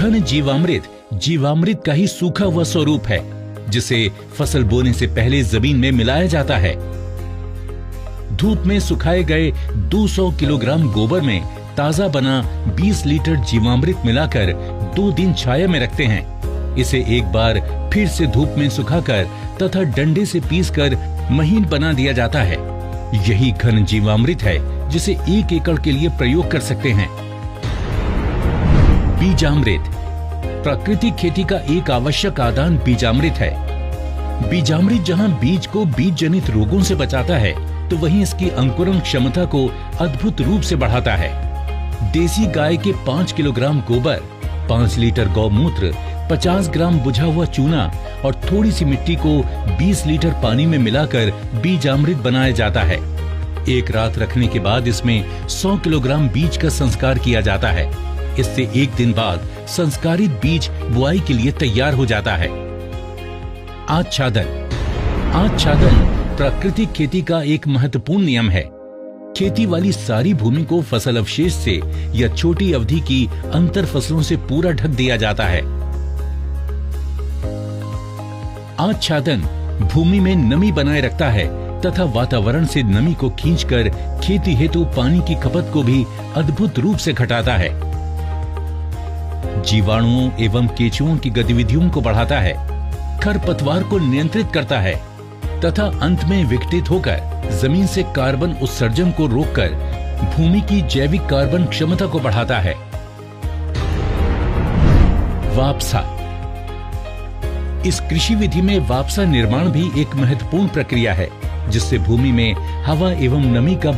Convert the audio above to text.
घन जीवामृत जीवामृत का ही सूखा हुआ स्वरूप है, जिसे फसल बोने से पहले जमीन में मिलाया जाता है। धूप में सुखाए गए 200 किलोग्राम गोबर में ताजा बना 20 लीटर जीवामृत मिलाकर 2 दिन छाया में रखते हैं। इसे एक बार फिर से धूप में सुखाकर तथा डंडे से पीसकर महीन बना दिया जाता है। यही घन जीवामृत है जिसे 1 एकड़ के लिए प्रयोग कर सकते हैं। बीजामृत प्राकृतिक खेती का एक आवश्यक आदान बीजामृत है। बीजामृत जहां बीज को बीज जनित रोगों से बचाता है, तो वहीं इसकी अंकुरण क्षमता को अद्भुत रूप से बढ़ाता है। देसी गाय के 5 किलोग्राम गोबर, 5 लीटर गौमूत्र, 50 ग्राम बुझा हुआ चूना और थोड़ी सी मिट्टी को 20 लीटर पानी में मिलाकर बीजामृत बनाया जाता है। एक रात रखने के बाद इसमें 100 किलोग्राम बीज का संस्कार किया जाता है। इससे एक दिन बाद संस्कारित बीज बुआई के लिए तैयार हो जाता है। आच्छादन प्राकृतिक खेती का एक महत्वपूर्ण नियम है। खेती वाली सारी भूमि को फसल अवशेष से या छोटी अवधि की अंतर फसलों से पूरा ढक दिया जाता है। आच्छादन भूमि में नमी बनाए रखता है तथा वातावरण से नमी को खींचकर खेती हेतु पानी की खपत को भी अद्भुत रूप से घटाता है। जीवाणुओं एवं केंचुओं की गतिविधियों को बढ़ाता है, खरपतवार को नियंत्रित करता है तथा अंत में विघटित होकर जमीन से कार्बन उत्सर्जन को रोककर भूमि की जैविक कार्बन क्षमता को बढ़ाता है। वापसा इस कृषि विधि में वापसा निर्माण भी एक महत्वपूर्ण प्रक्रिया है, जिससे भूमि में हवा एवं नमी का